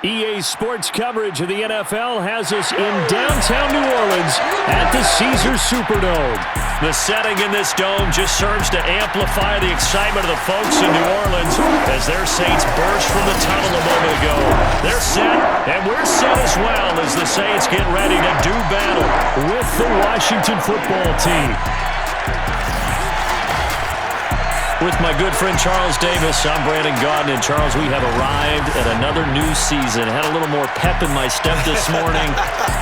EA Sports coverage of the NFL has us in downtown New Orleans at the Caesars Superdome. The setting in this dome just serves to amplify the excitement of the folks in New Orleans as their Saints burst from the tunnel a moment ago. They're set, and we're set as well as the Saints get ready to do battle with the Washington football team. With my good friend Charles Davis, I'm Brandon Gaudin. And Charles, we have arrived at another new season. Had a little more pep in my step this morning.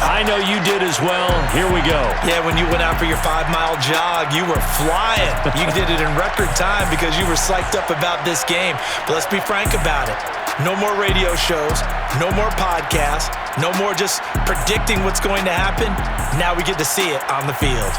I know you did as well. Here we go. Yeah, when you went out for your 5-mile jog, you were flying. You did it in record time because you were psyched up about this game. But let's be frank about it. No more radio shows, no more podcasts, no more just predicting what's going to happen. Now we get to see it on the field.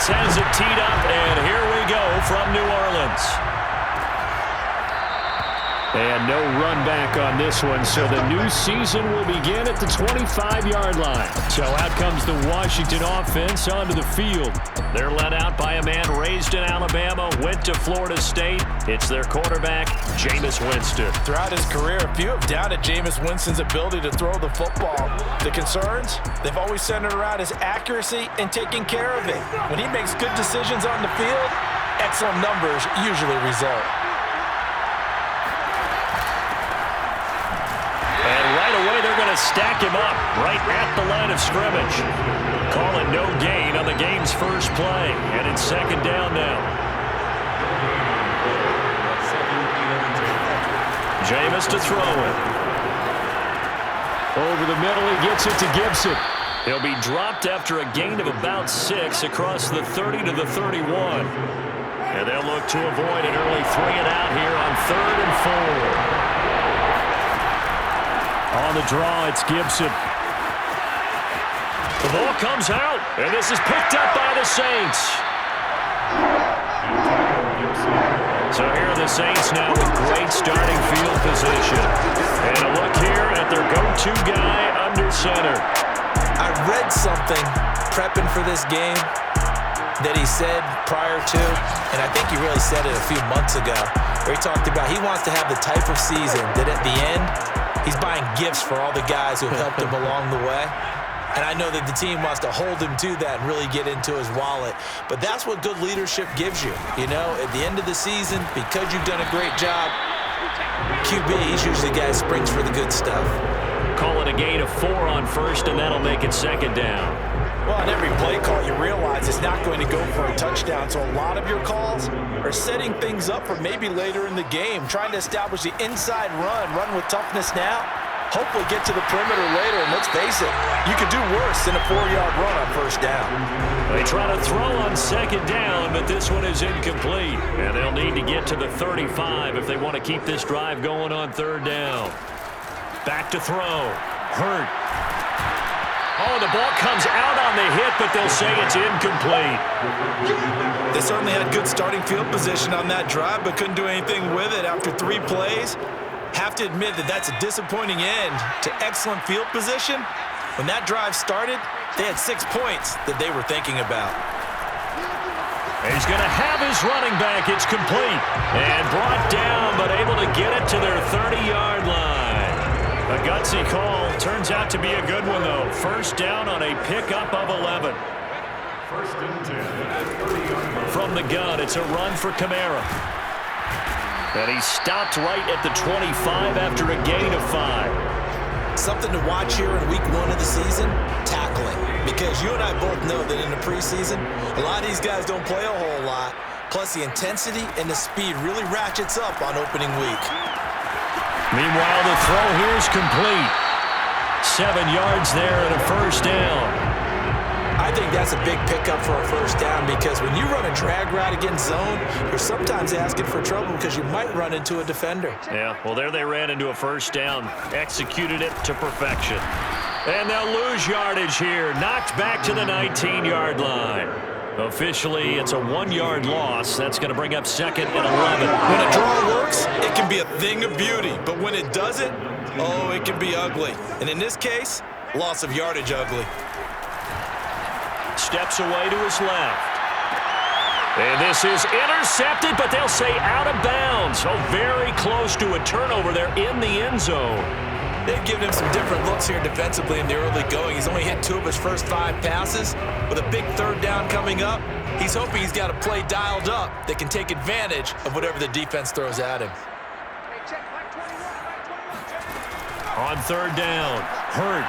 Has it teed up, and here we go from New Orleans. And no run back on this one, so the new season will begin at the 25-yard line. So out comes the Washington offense onto the field. They're led out by a man raised in Alabama, went to Florida State. It's their quarterback, Jameis Winston. Throughout his career, few have doubted Jameis Winston's ability to throw the football. The concerns, they've always centered around his accuracy and taking care of it. When he makes good decisions on the field, excellent numbers usually result. Stack him up right at the line of scrimmage. Call it no gain on the game's first play, and it's second down now. Jameis to throw it. Over the middle, he gets it to Gibson. He'll be dropped after a gain of about 6 across the 30 to the 31. And they'll look to avoid an early 3-and-out here on 3rd and 4. On the draw, it's Gibson. The ball comes out, and this is picked up by the Saints. So here are the Saints now with great starting field position. And a look here at their go-to guy under center. I read something prepping for this game that he said prior to, and I think he really said it a few months ago, where he talked about he wants to have the type of season that at the end, he's buying gifts for all the guys who helped him along the way. And I know that the team wants to hold him to that and really get into his wallet. But that's what good leadership gives you. You know, at the end of the season, because you've done a great job, QB, he's usually the guy who springs for the good stuff. Call it a gain of 4 on first, and that'll make it second down. Well, on every play call, you realize it's not going to go for a touchdown. So a lot of your calls are setting things up for maybe later in the game, trying to establish the inside run with toughness now, hopefully get to the perimeter later. And let's face it, you could do worse than a 4-yard run on first down. They try to throw on second down, but this one is incomplete. And they'll need to get to the 35 if they want to keep this drive going on 3rd down. Back to throw. Hurt. Oh, the ball comes out on the hit, but they'll say it's incomplete. They certainly had good starting field position on that drive, but couldn't do anything with it after 3 plays. Have to admit that that's a disappointing end to excellent field position. When that drive started, they had 6 points that they were thinking about. He's going to have his running back. It's complete. And brought down, but able to get it to their 30-yard line. A gutsy call. Turns out to be a good one, though. First down on a pickup of 11. First and 10. From the gun, it's a run for Kamara. And he stopped right at the 25 after a gain of 5. Something to watch here in week 1 of the season, tackling. Because you and I both know that in the preseason, a lot of these guys don't play a whole lot. Plus, the intensity and the speed really ratchets up on opening week. Meanwhile, the throw here is complete. 7 yards there and a first down. I I think that's a big pickup for a first down because when you run a drag route against zone, you're sometimes asking for trouble because you might run into a defender. Yeah, well, there they ran into a first down, executed it to perfection. And they'll lose yardage here, knocked back to the 19-yard line. Officially, it's a 1-yard loss. That's going to bring up 2nd and 11. When a draw works, it can be a thing of beauty. But when it doesn't, oh, it can be ugly. And in this case, loss of yardage ugly. Steps away to his left. And this is intercepted, but they'll say out of bounds. Oh, very close to a turnover there in the end zone. They've given him some different looks here defensively in the early going. He's only hit 2 of his first 5 passes. With a big 3rd down coming up, he's hoping he's got a play dialed up that can take advantage of whatever the defense throws at him. On 3rd down, Hurt.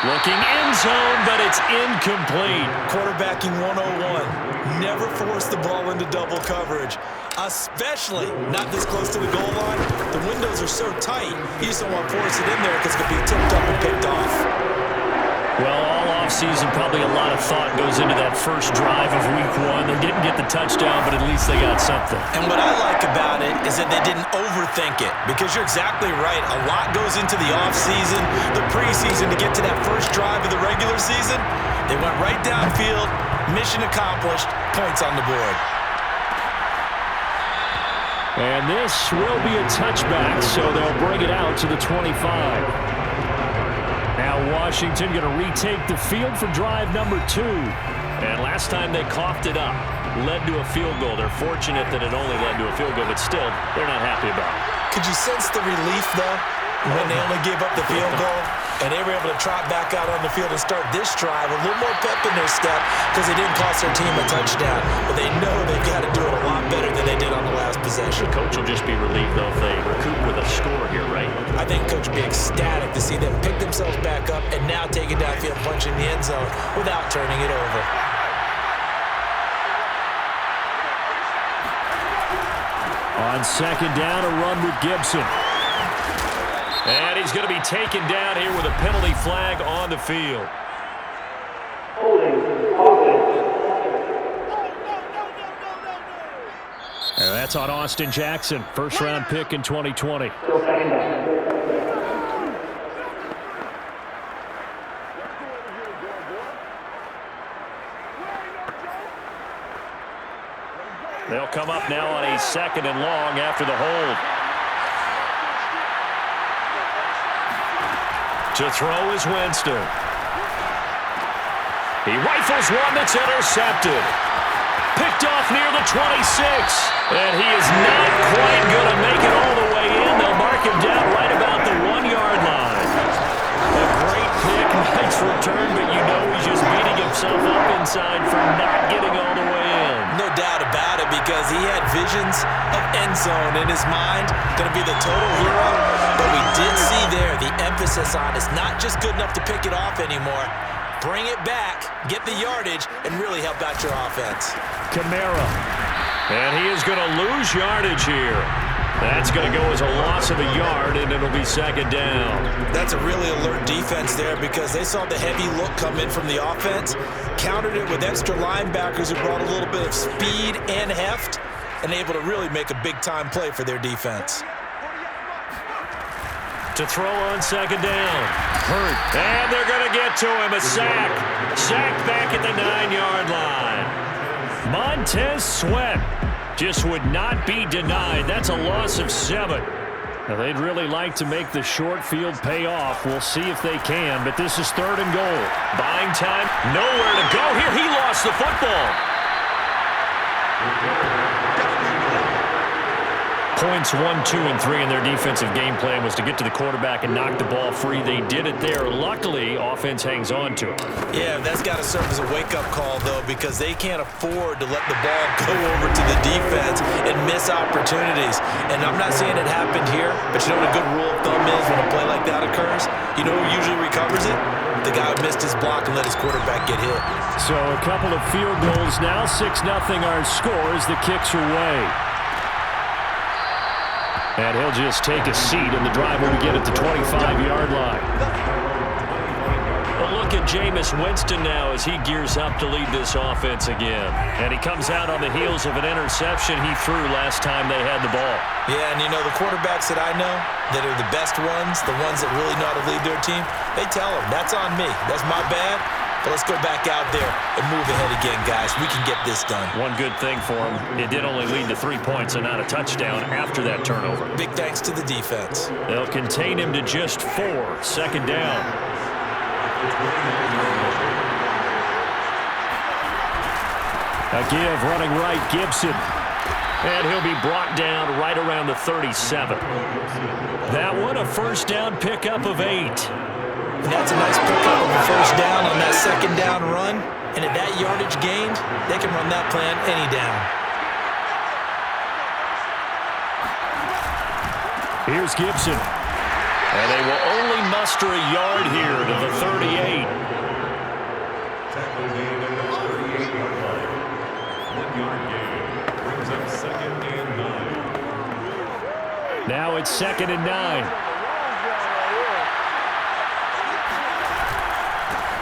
Looking end zone, but it's incomplete. Quarterbacking 101. Never force the ball into double coverage, especially not this close to the goal line. The windows are so tight, you just don't want to force it in there because it could be tipped up and picked off. Well, all offseason, probably a lot of thought goes into that first drive of week 1. They didn't get the touchdown, but at least they got something. And what I like about it is that they didn't overthink it, because you're exactly right. A lot goes into the offseason, the preseason to get to that first drive of the regular season. They went right downfield, mission accomplished, points on the board. And this will be a touchback, so they'll bring it out to the 25. Now Washington going to retake the field for drive number 2. And last time they coughed it up, led to a field goal. They're fortunate that it only led to a field goal, but still, they're not happy about it. Could you sense the relief, though, when they only gave up the field goal? And they were able to trot back out on the field and start this drive a little more pep in their step because they didn't cost their team a touchdown. But they know they've got to do it a lot better than they did on the last possession. The coach will just be relieved, though, if they recoup with a score here, right? I think coach will be ecstatic to see them pick themselves back up and now take it downfield, punching the end zone without turning it over. On 2nd down, a run with Gibson. And he's going to be taken down here with a penalty flag on the field. And that's on Austin Jackson, first-round pick in 2020. They'll come up now on a 2nd and long after the hold. To throw is Winston. He rifles one that's intercepted. Picked off near the 26. And he is not quite going to make it all the way in. They'll mark him down right about the 1-yard line. A great pick, nice return, but you know he's just beating himself up inside for not getting all the way in. No doubt about it, because he had visions of end zone in his mind. Going to be the total hero. But we did see there the emphasis on it's not just good enough to pick it off anymore. Bring it back, get the yardage, and really help out your offense. Kamara. And he is going to lose yardage here. That's going to go as a loss of a yard, and it'll be 2nd down. That's a really alert defense there, because they saw the heavy look come in from the offense, countered it with extra linebackers who brought a little bit of speed and heft, and able to really make a big-time play for their defense. To throw on 2nd down. Hurt. And they're going to get to him. A sack. Sack back at the 9-yard line. Montez Sweat just would not be denied. That's a loss of 7. Now, they'd really like to make the short field pay off. We'll see if they can, but this is 3rd and goal. Buying time. Nowhere to go here. He lost the football. Points 1, 2, and 3 in their defensive game plan was to get to the quarterback and knock the ball free. They did it there. Luckily, offense hangs on to it. Yeah, that's got to serve as a wake-up call, though, because they can't afford to let the ball go over to the defense and miss opportunities. And I'm not saying it happened here, but you know what a good rule of thumb is when a play like that occurs? You know who usually recovers it? The guy who missed his block and let his quarterback get hit. So a couple of field goals now. 6-0 our score as the kicks are away. And he'll just take a seat, and the drive will begin at the 25-yard line. A look at Jameis Winston now as he gears up to lead this offense again. And he comes out on the heels of an interception he threw last time they had the ball. Yeah, and you know, the quarterbacks that I know that are the best ones, the ones that really know how to lead their team, they tell them, that's on me. That's my bad. But let's go back out there and move ahead again, guys. We can get this done. One good thing for him, it did only lead to 3 points and not a touchdown after that turnover. Big thanks to the defense. They'll contain him to just 4. Second down. A give running right, Gibson. And he'll be brought down right around the 37. That one, a first down pickup of 8. And that's a nice pickup of a first down on that second down run. And at that yardage gained, they can run that plan any down. Here's Gibson. And they will only muster a yard here to the 38. Now it's 2nd and 9.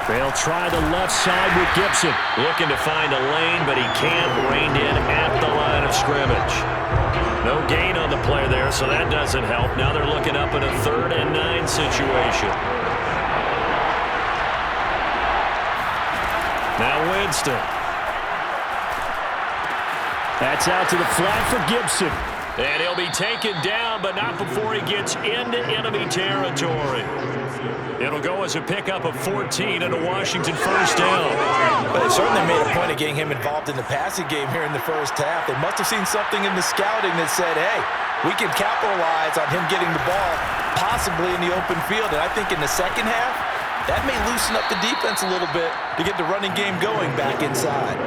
They'll try the left side with Gibson. Looking to find a lane, but he can't. Reined in at the line of scrimmage. No gain on the play there, so that doesn't help. Now they're looking up at a 3rd and 9 situation. Now Winston. That's out to the flat for Gibson. And he'll be taken down, but not before he gets into enemy territory. It'll go as a pickup of 14 and a Washington first down. But they certainly made a point of getting him involved in the passing game here in the first half. They must have seen something in the scouting that said, hey, we can capitalize on him getting the ball possibly in the open field. And I think in the second half, that may loosen up the defense a little bit to get the running game going back inside.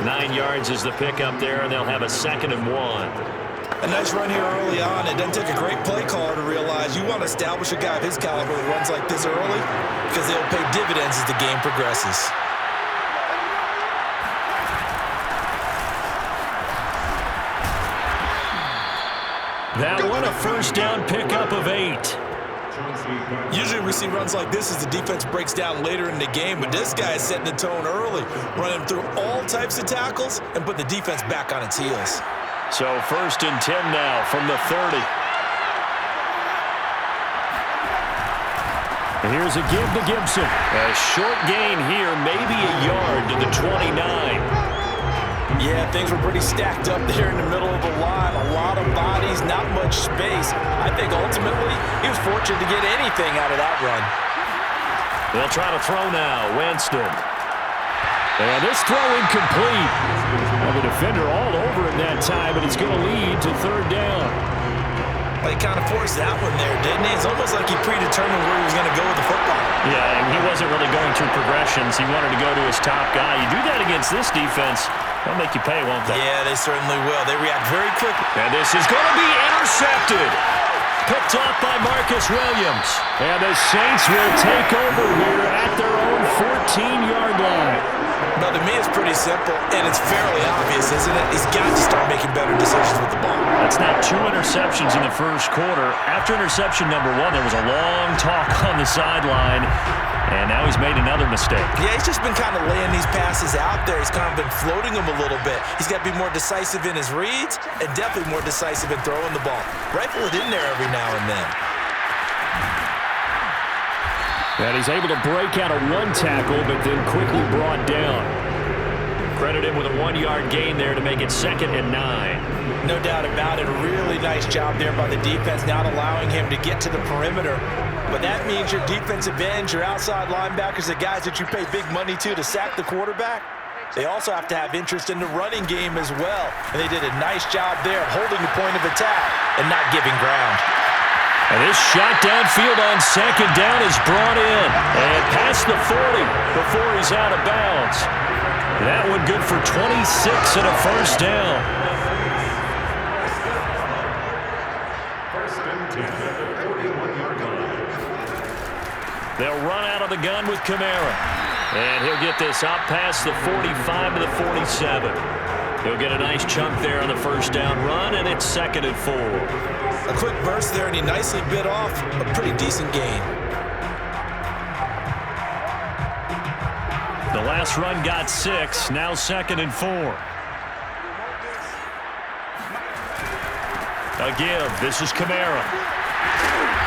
9 yards is the pickup there, and they'll have a 2nd and 1. A nice run here early on. It doesn't take a great play caller to realize you want to establish a guy of his caliber who runs like this early because they'll pay dividends as the game progresses. That one, a first down pickup of 8. Usually we see runs like this as the defense breaks down later in the game, but this guy is setting the tone early, running through all types of tackles and put the defense back on its heels. So 1st and 10 now from the 30. And here's a give to Gibson. A short gain here, maybe a yard to the 29. Yeah, things were pretty stacked up there in the middle of the line. A lot of bodies, not much space. I think ultimately he was fortunate to get anything out of that run. They'll try to throw now. Winston. And this throw incomplete. Well, the defender all over him that time, but it's going to lead to 3rd down. Well, he kind of forced that one there, didn't he? It's almost like he predetermined where he was going to go with the football. Yeah, and he wasn't really going through progressions. He wanted to go to his top guy. You do that against this defense, they'll make you pay, won't they? Yeah, they certainly will. They react very quickly. And this is going to be intercepted. Picked off by Marcus Williams. And the Saints will take over here at their own 14-yard line. Now, to me, it's pretty simple, and it's fairly obvious, isn't it? He's got to start making better decisions with the ball. That's now 2 interceptions in the first quarter. After interception number 1, there was a long talk on the sideline, and now he's made another mistake. Yeah, he's just been kind of laying these passes out there. He's kind of been floating them a little bit. He's got to be more decisive in his reads and definitely more decisive in throwing the ball. Rifle it in there every now and then. And he's able to break out a 1 tackle, but then quickly brought down. Credit him with a 1-yard gain there to make it 2nd and 9. No doubt about it. A really nice job there by the defense, not allowing him to get to the perimeter. But that means your defensive ends, your outside linebackers, the guys that you pay big money to sack the quarterback, they also have to have interest in the running game as well. And they did a nice job there of holding the point of attack and not giving ground. And this shot downfield on 2nd down is brought in. And past the 40 before he's out of bounds. That one good for 26 and a first down. They'll run out of the gun with Kamara. And he'll get this out past the 45 to the 47. He'll get a nice chunk there on the first down run, and it's 2nd and 4. A quick burst there, and he nicely bit off a pretty decent gain. The last run got 6, now 2nd and 4. A give. This is Kamara.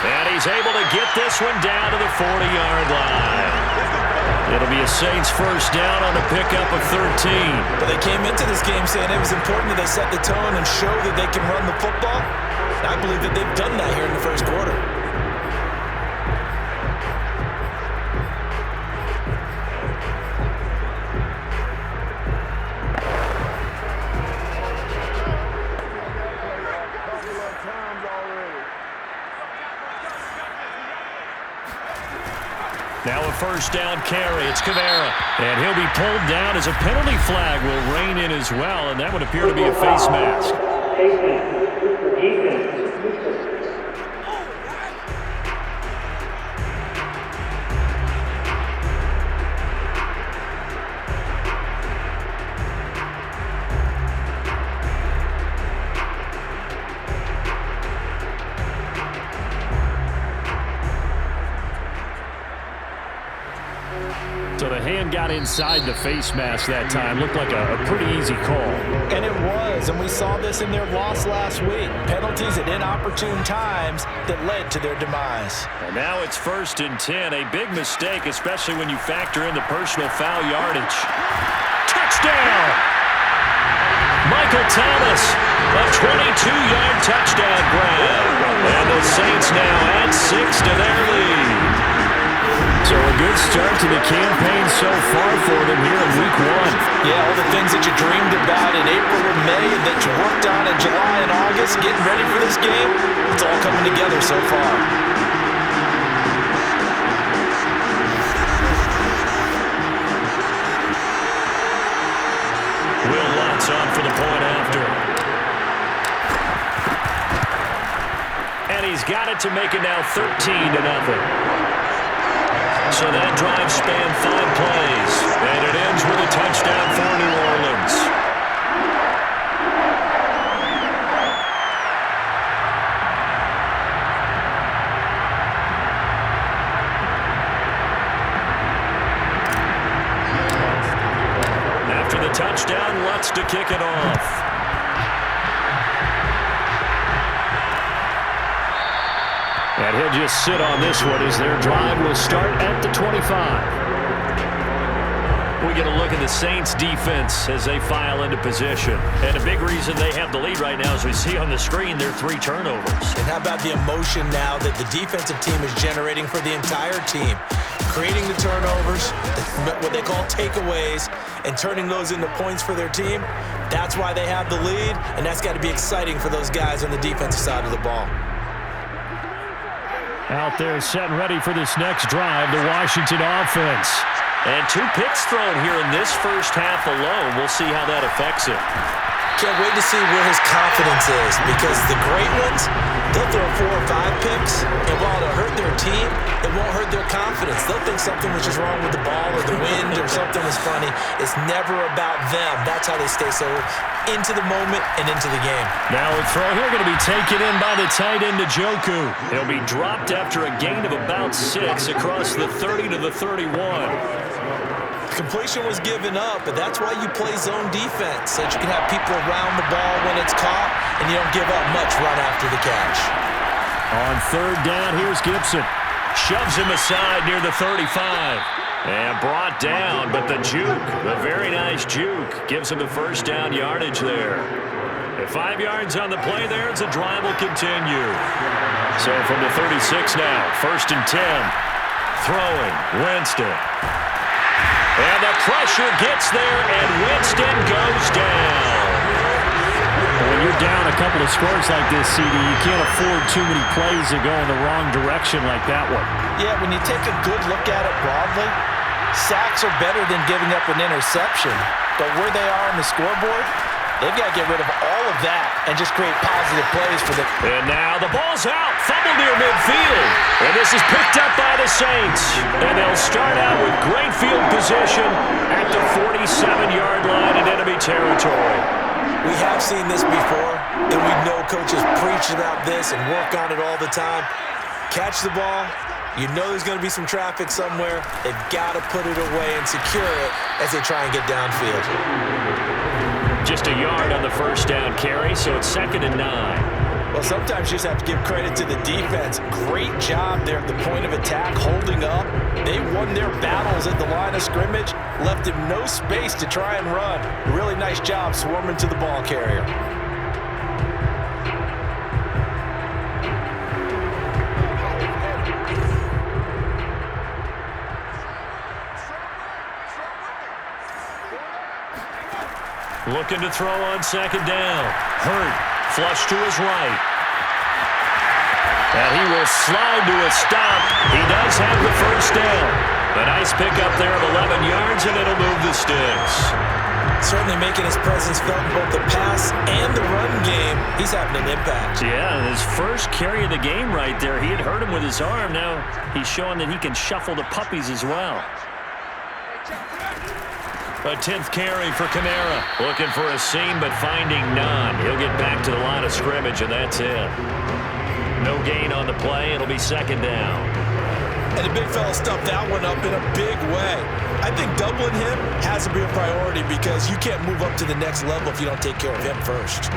And he's able to get this one down to the 40-yard line. It'll be a Saints first down on a pickup of 13. But they came into this game saying it was important that they set the tone and show that they can run the football. I believe that they've done that here in the first quarter. Now a first down carry. It's Kamara. And he'll be pulled down as a penalty flag will rein in as well, and that would appear to be a face mask. So the hand got inside the face mask that time. Looked like a pretty easy call. And it was, and we saw this in their loss last week. Penalties at inopportune times that led to their demise. And now it's 1st and 10. A big mistake, especially when you factor in the personal foul yardage. Touchdown! Michael Thomas, a 22-yard touchdown grab. And the Saints now add 6 to their lead. So a good start to the campaign so far for them here in Week 1. Yeah, all the things that you dreamed about in April and May and that you worked on in July and August, getting ready for this game, it's all coming together so far. Will Lutz on for the point after. And he's got it to make it now 13-0. So that drive spanned 5 plays, and it ends with a touchdown for New Orleans. After the touchdown, Lutz to kick it off. And he'll just sit on this one as their drive will start at the 25. We get a look at the Saints defense as they file into position. And a big reason they have the lead right now, as we see on the screen, their 3 turnovers. And how about the emotion now that the defensive team is generating for the entire team? Creating the turnovers, what they call takeaways, and turning those into points for their team. That's why they have the lead, and that's got to be exciting for those guys on the defensive side of the ball. Out there set and ready for this next drive, the Washington offense. And 2 picks thrown here in this first half alone. We'll see how that affects him. Can't wait to see where his confidence is, because the great ones, they'll throw 4 or 5 picks, and while it'll hurt their team, it won't hurt their confidence. They'll think something was just wrong with the ball or the wind or something was funny. It's never about them. That's how they stay so into the moment and into the game. Now a throw here going to be taken in by the tight end, Njoku. He'll be dropped after a gain of about 6 across the 30 to the 31. Completion was given up, but that's why you play zone defense, so that you can have people around the ball when it's caught, and you don't give up much run after the catch. On 3rd down, here's Gibson. Shoves him aside near the 35. And brought down, but the juke, the very nice juke, gives him the first down yardage there. At 5 yards on the play there, as the drive will continue. So from the 36 now, 1st and 10. Throwing, Winston. And the pressure gets there, and Winston goes down. When you're down a couple of scores like this, CD, you can't afford too many plays that go in the wrong direction like that one. Yeah, when you take a good look at it broadly, sacks are better than giving up an interception. But where they are on the scoreboard, they've got to get rid of all of that and just create positive plays for them. And now the ball's out, fumbled near midfield. And this is picked up by the Saints. And they'll start out with great field position at the 47-yard line in enemy territory. We have seen this before, and we know coaches preach about this and work on it all the time. Catch the ball, You know there's going to be some traffic somewhere. They've got to put it away and secure it as they try and get downfield. Just a yard on the first down carry, so it's 2nd and 9. Well, sometimes you just have to give credit to the defense. Great job there at the point of attack, holding up. They won their battles at the line of scrimmage, left him no space to try and run. Really nice job swarming to the ball carrier. Looking to throw on 2nd down. Hurt, flush to his right. And he will slide to a stop. He does have the first down. A nice pickup there of 11 yards, and it'll move the sticks. Certainly making his presence felt in both the pass and the run game. He's having an impact. Yeah, his first carry of the game right there. He had hurt him with his arm. Now he's showing that he can shuffle the puppies as well. A 10th carry for Kamara. Looking for a seam, but finding none. He'll get back to the line of scrimmage, and that's it. No gain on the play. It'll be 2nd down. And the big fella stuffed that one up in a big way. I think doubling him has to be a priority because you can't move up to the next level if you don't take care of him first.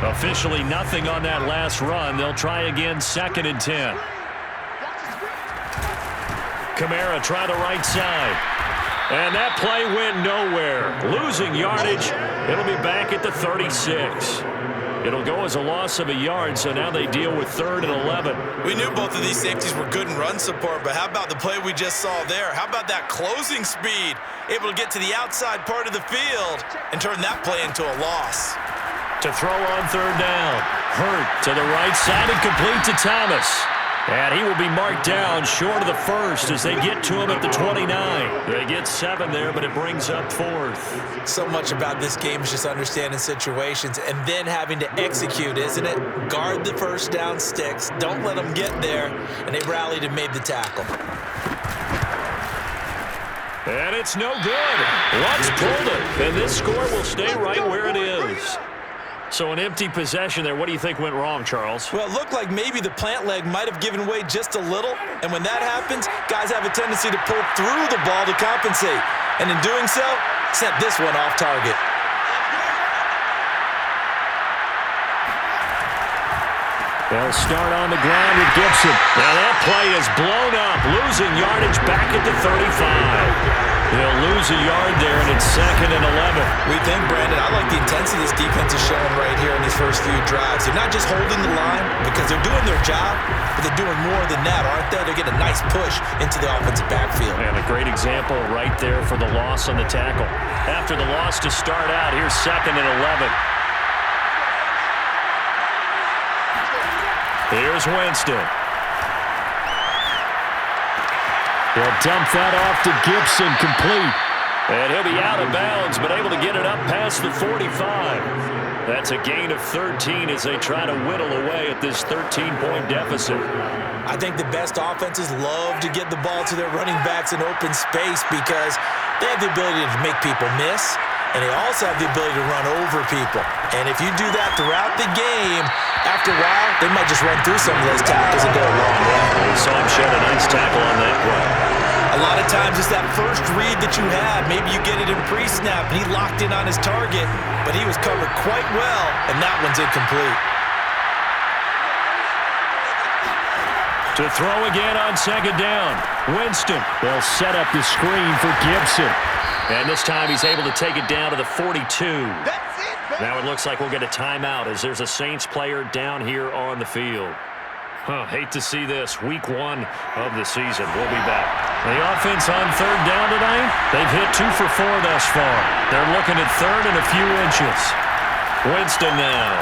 Officially nothing on that last run. They'll try again, 2nd and 10. Kamara try the right side. And that play went nowhere. Losing yardage. It'll be back at the 36. It'll go as a loss of a yard, so now they deal with 3rd and 11. We knew both of these safeties were good in run support, but how about the play we just saw there? How about that closing speed? Able to get to the outside part of the field and turn that play into a loss. To throw on 3rd down. Hurt to the right side and complete to Thomas. And he will be marked down short of the first as they get to him at the 29. They get 7 there, but it brings up 4th. So much about this game is just understanding situations and then having to execute, isn't it? Guard the first down sticks. Don't let them get there. And they rallied and made the tackle. And it's no good. Lutz pulled it. And this score will stay right where it is. So an empty possession there. What do you think went wrong, Charles? Well, it looked like maybe the plant leg might have given way just a little. And when that happens, guys have a tendency to pull through the ball to compensate. And in doing so, sent this one off target. They'll start on the ground with Gibson. Now that play is blown up, losing yardage back at the 35. They'll lose a yard there, and it's 2nd and 11. We think, Brandon, I like the intensity this defense is showing right here in these first few drives. They're not just holding the line because they're doing their job, but they're doing more than that, aren't they? They're getting a nice push into the offensive backfield. And a great example right there for the loss on the tackle. After the loss to start out, here's 2nd and 11. Here's Winston. He'll dump that off to Gibson, complete. And he'll be out of bounds, but able to get it up past the 45. That's a gain of 13 as they try to whittle away at this 13-point deficit. I think the best offenses love to get the ball to their running backs in open space because they have the ability to make people miss, and they also have the ability to run over people. And if you do that throughout the game, after a while, they might just run through some of those tackles and go a long way. We saw him shed a nice tackle on that play. A lot of times it's that first read that you have. Maybe you get it in pre-snap, and he locked in on his target, but he was covered quite well, and that one's incomplete. To throw again on 2nd down. Winston. They'll set up the screen for Gibson. And this time he's able to take it down to the 42. Now it looks like we'll get a timeout as there's a Saints player down here on the field. Hate to see this. Week 1 of the season. We'll be back. The offense on 3rd down tonight. They've hit 2 for 4 thus far. They're looking at 3rd and a few inches. Winston now.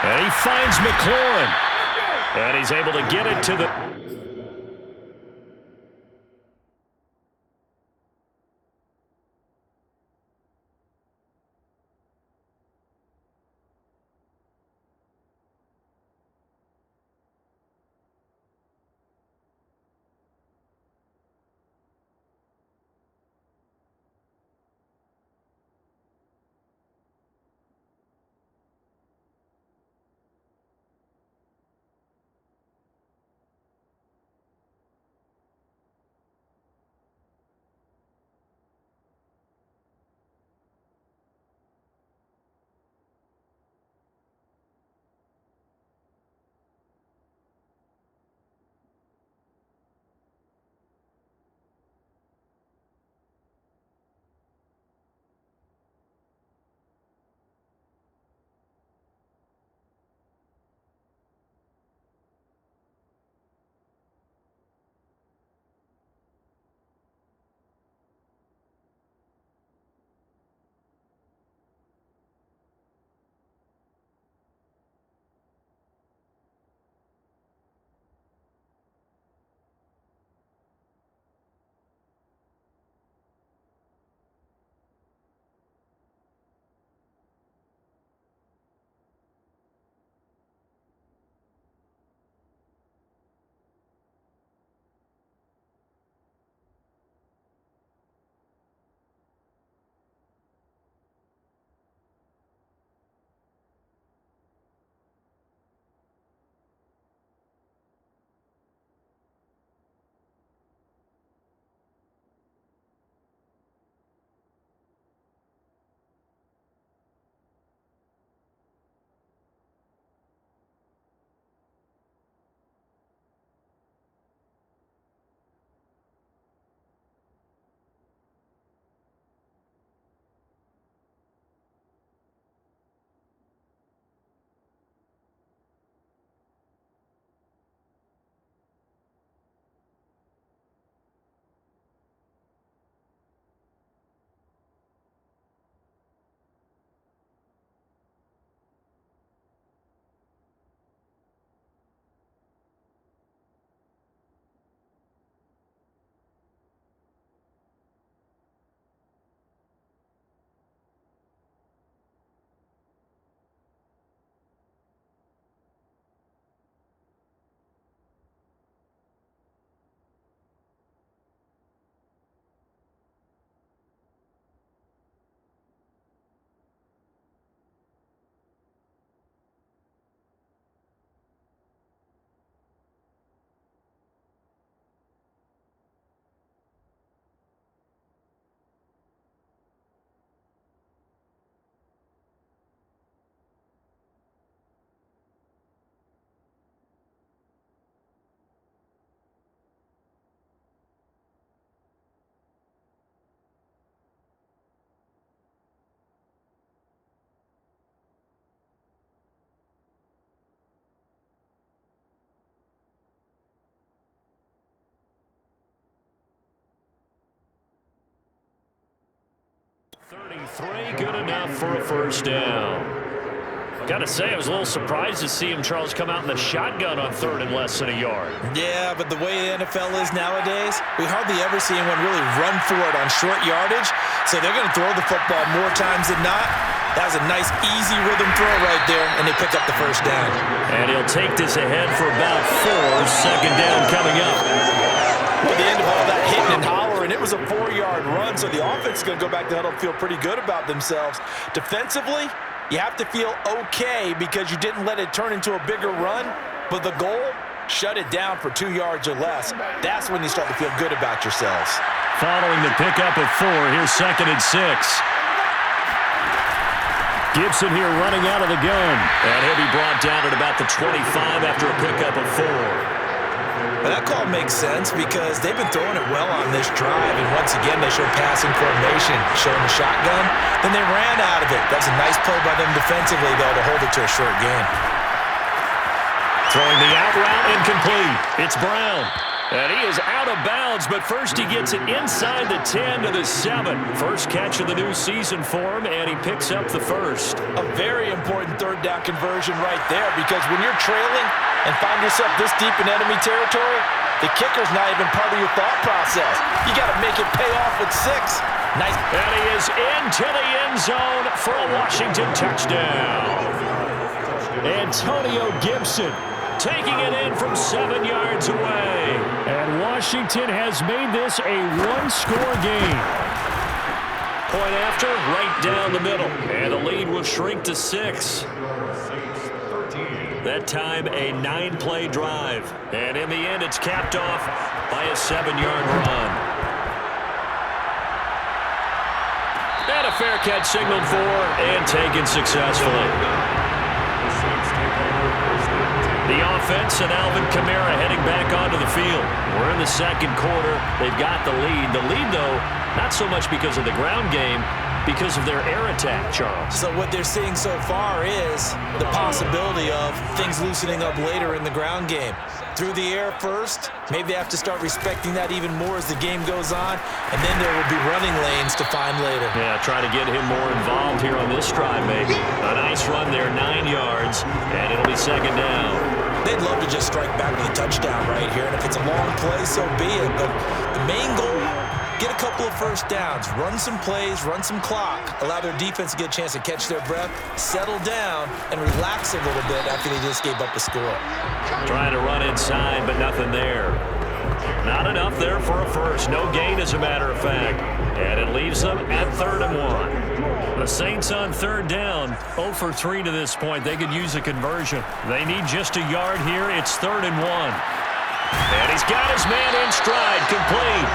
And he finds McLaurin. And he's able to get it to the... 33, good enough for a first down. Gotta say, I was a little surprised to see him, Charles, come out in the shotgun on third and less than a yard. Yeah, but the way the NFL is nowadays, we hardly ever see anyone really run for it on short yardage, so they're going to throw the football more times than not. That was a nice, easy rhythm throw right there, and they pick up the first down. And he'll take this ahead for about 4. Second down coming up. Well, the end of all that hitting and hollering, it was a 4-yard run, so the offense is going to go back to huddle and feel pretty good about themselves. Defensively, you have to feel okay because you didn't let it turn into a bigger run, but the goal, shut it down for 2 yards or less. That's when you start to feel good about yourselves. Following the pickup of 4, here's 2nd and 6. Gibson here running out of the gun. And he'll be brought down at about the 25 after a pickup of 4. Well, that call makes sense because they've been throwing it well on this drive, and once again they showed passing formation, showing the shotgun. Then they ran out of it. That's a nice play by them defensively, though, to hold it to a short gain. Throwing the out route incomplete. It's Brown. And he is out of bounds, but first he gets it inside the 10 to the 7. First catch of the new season for him, and he picks up the first. A very important third down conversion right there, because when you're trailing and find yourself this deep in enemy territory, the kicker's not even part of your thought process. You got to make it pay off with 6. Nice. And he is into the end zone for a Washington touchdown. Antonio Gibson taking it in from 7 yards away. And Washington has made this a one-score game. Point after, right down the middle. And the lead will shrink to 6. That time, a 9-play drive. And in the end, it's capped off by a 7-yard run. And a fair catch signaled for and taken successfully. The offense and Alvin Kamara heading back onto the field. We're in the second quarter. They've got the lead. The lead, though, not so much because of the ground game, because of their air attack, Charles. So what they're seeing so far is the possibility of things loosening up later in the ground game. Through the air first, maybe they have to start respecting that even more as the game goes on, and then there will be running lanes to find later. Yeah, try to get him more involved here on this drive, maybe. A nice run there, 9 yards, and it'll be second down. They'd love to just strike back with a touchdown right here, and if it's a long play, so be it. But the main goal, get a couple of first downs, run some plays, run some clock, allow their defense to get a chance to catch their breath, settle down, and relax a little bit after they just gave up a score. Trying to run inside, but nothing there. Not enough there for a first. No gain, as a matter of fact. And it leaves them at 3rd and 1. The Saints on third down, 0 for 3 to this point. They could use a conversion. They need just a yard here. It's 3rd and 1. And he's got his man in stride, complete.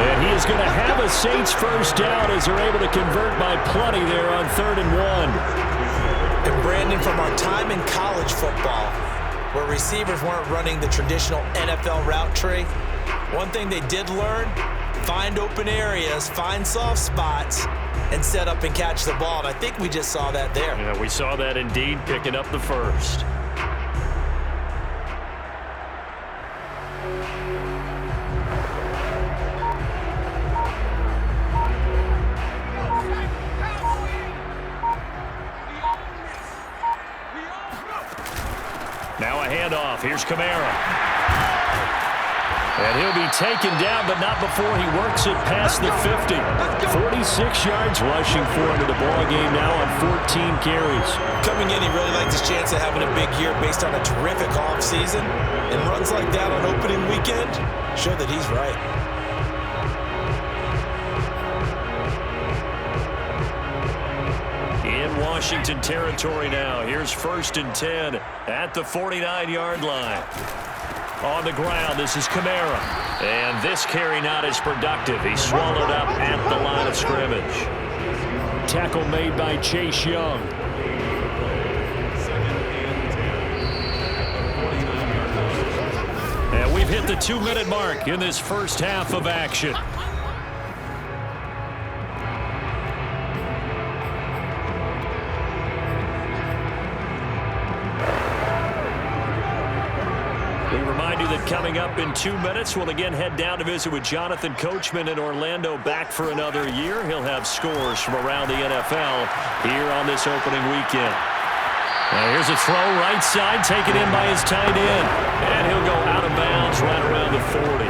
And he is going to have a Saints first down as they're able to convert by plenty there on 3rd and 1. And Brandon, from our time in college football, where receivers weren't running the traditional NFL route tree, one thing they did learn, find open areas, find soft spots, and set up and catch the ball. And I think we just saw that there. Yeah, we saw that indeed, picking up the first. Now a handoff. Here's Kamara. And he'll be taken down, but not before he works it past the 50. 46 yards rushing for him in the ball game now on 14 carries. Coming in, he really likes his chance of having a big year based on a terrific offseason. And runs like that on opening weekend show that he's right. In Washington territory now. Here's 1st and 10 at the 49-yard line. On the ground, this is Kamara. And this carry not as productive. He's swallowed up at the line of scrimmage. Tackle made by Chase Young. And we've hit the 2-minute mark in this first half of action. that coming up in 2 minutes, we'll again head down to visit with Jonathan Coachman in Orlando, back for another year. He'll have scores from around the NFL here on this opening weekend. Now here's a throw right side, taken in by his tight end. And he'll go out of bounds right around the 40.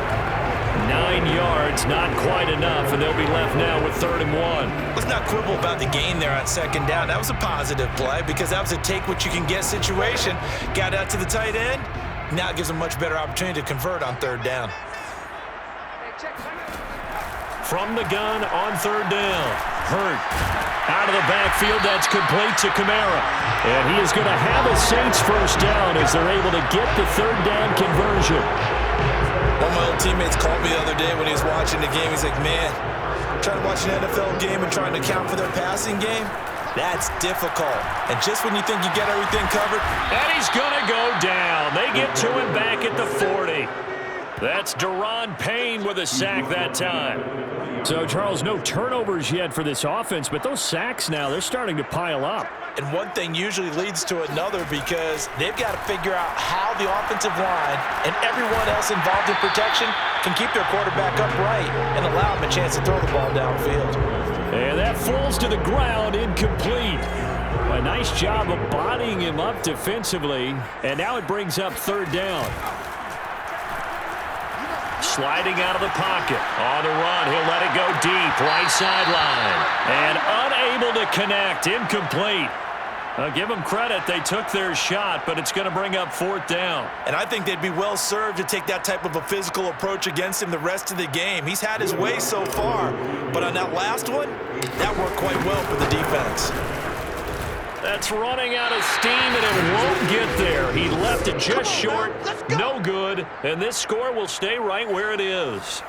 9 yards, not quite enough, and they'll be left now with 3rd and 1. Let's not quibble about the gain there on 2nd down. That was a positive play because that was a take-what-you-can-get situation. Got out to the tight end. Now it gives him a much better opportunity to convert on 3rd down. From the gun on 3rd down. Hurt. Out of the backfield, that's complete to Kamara. And he is going to have a Saints 1st down as they're able to get the 3rd down conversion. One of my old teammates called me the other day when he was watching the game. He's like, man, trying to watch an NFL game and trying to account for their passing game, that's difficult. And just when you think you get everything covered. And he's going to go down. They get to him back at the 40. That's Daron Payne with a sack that time. So, Charles, no turnovers yet for this offense, but those sacks now, they're starting to pile up. And one thing usually leads to another because they've got to figure out how the offensive line and everyone else involved in protection can keep their quarterback upright and allow him a chance to throw the ball downfield. And that falls to the ground, incomplete. A nice job of bodying him up defensively, and now it brings up 3rd down. Sliding out of the pocket. On the run, he'll let it go deep, right sideline. And unable to connect, incomplete. Give them credit, they took their shot, but it's going to bring up 4th down. And I think they'd be well served to take that type of a physical approach against him the rest of the game. He's had his way so far, but on that last one, that worked quite well for the defense. That's running out of steam, and it won't get there. He left it just short, no good, and this score will stay right where it is.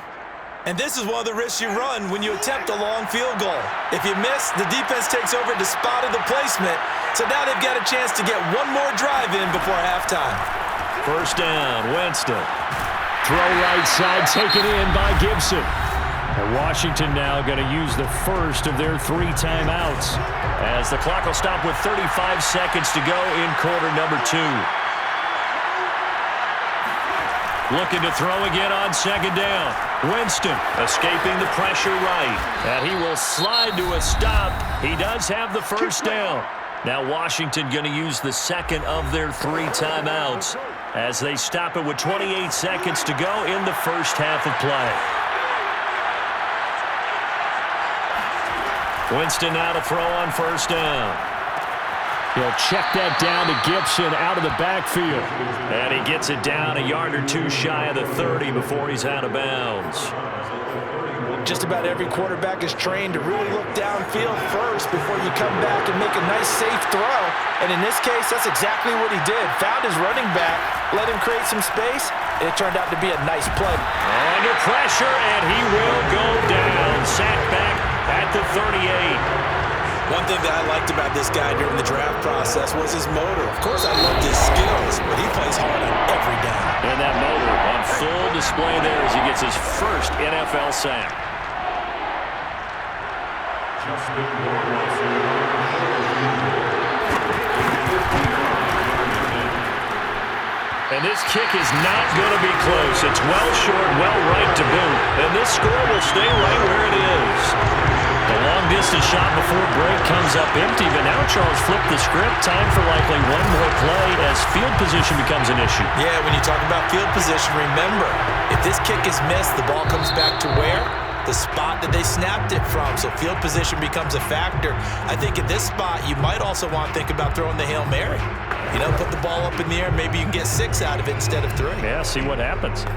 And this is one of the risks you run when you attempt a long field goal. If you miss, the defense takes over the spot of the placement, so now they've got a chance to get one more drive in before halftime. 1st down, Winston. Throw right side, taken in by Gibson. And Washington now going to use the first of their 3 timeouts as the clock will stop with 35 seconds to go in quarter number 2. Looking to throw again on 2nd down. Winston escaping the pressure right. And he will slide to a stop. He does have the 1st down. Now Washington going to use the 2nd of their 3 timeouts as they stop it with 28 seconds to go in the first half of play. Winston now to throw on 1st down. He'll check that down to Gibson out of the backfield. And he gets it down a yard or 2 shy of the 30 before he's out of bounds. Just about every quarterback is trained to really look downfield first before you come back and make a nice, safe throw. And in this case, that's exactly what he did. Found his running back, let him create some space, and it turned out to be a nice play. Under pressure, and he will go down. Sacked back at the 38. One thing that I liked about this guy during the draft process was his motor. Of course, I loved his skills, but he plays hard on every down. And that motor on full display there as he gets his first NFL sack. And this kick is not going to be close. It's well short, well right to boot. And this score will stay right where it is. The long-distance shot before break comes up empty, but now Charles flipped the script. Time for likely one more play as field position becomes an issue. Yeah, when you talk about field position, remember, if this kick is missed, the ball comes back to where? The spot that they snapped it from. So field position becomes a factor. I think at this spot, you might also want to think about throwing the Hail Mary. You know, put the ball up in the air, maybe you can get 6 out of it instead of 3. Yeah, see what happens.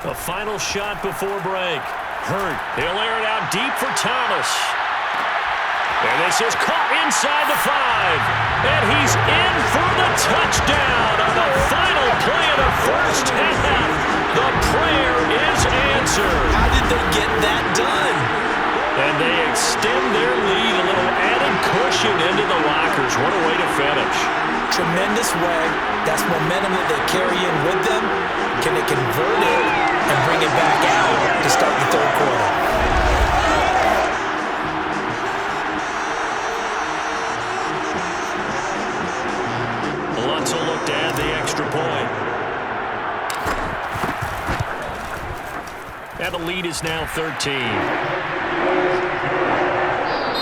The final shot before break. Hurt. He'll air it out deep for Thomas. And this is caught inside the 5. And he's in for the touchdown on the final play of the first half. The prayer is answered. How did they get that done? And they extend their lead, a little added cushion into the lockers. What a way to finish. Tremendous way. That's momentum that they carry in with them. Can they convert it and bring it back out to start the third quarter? Lutzel looked to add the extra point. And the lead is now 13.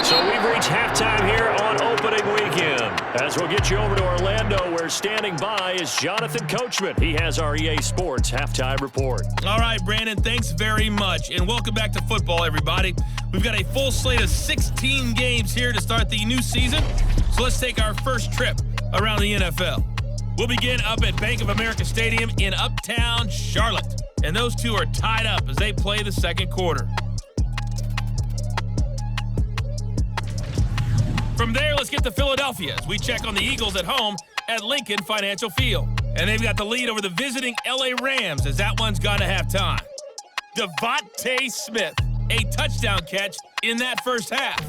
So we've reached halftime here on opening weekend. As we'll get you over to Orlando, where standing by is Jonathan Coachman. He has our EA Sports halftime report. All right, Brandon, thanks very much. And welcome back to football, everybody. We've got a full slate of 16 games here to start the new season. So let's take our first trip around the NFL. We'll begin up at Bank of America Stadium in Uptown Charlotte. And those two are tied up as they play the second quarter. From there, let's get to Philadelphia as we check on the Eagles at home at Lincoln Financial Field. And they've got the lead over the visiting LA Rams as that one's gone to halftime. Devontae Smith, a touchdown catch in that first half.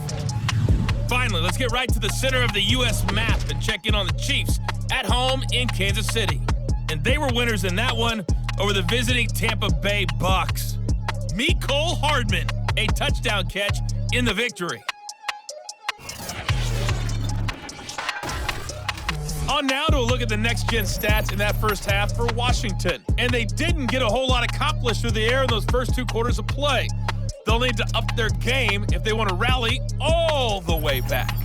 Finally, let's get right to the center of the U.S. map and check in on the Chiefs at home in Kansas City. And they were winners in that one over the visiting Tampa Bay Bucks. Mecole Hardman, a touchdown catch in the victory. On now to a look at the next-gen stats in that first half for Washington. And they didn't get a whole lot accomplished through the air in those first two quarters of play. They'll need to up their game if they want to rally all the way back.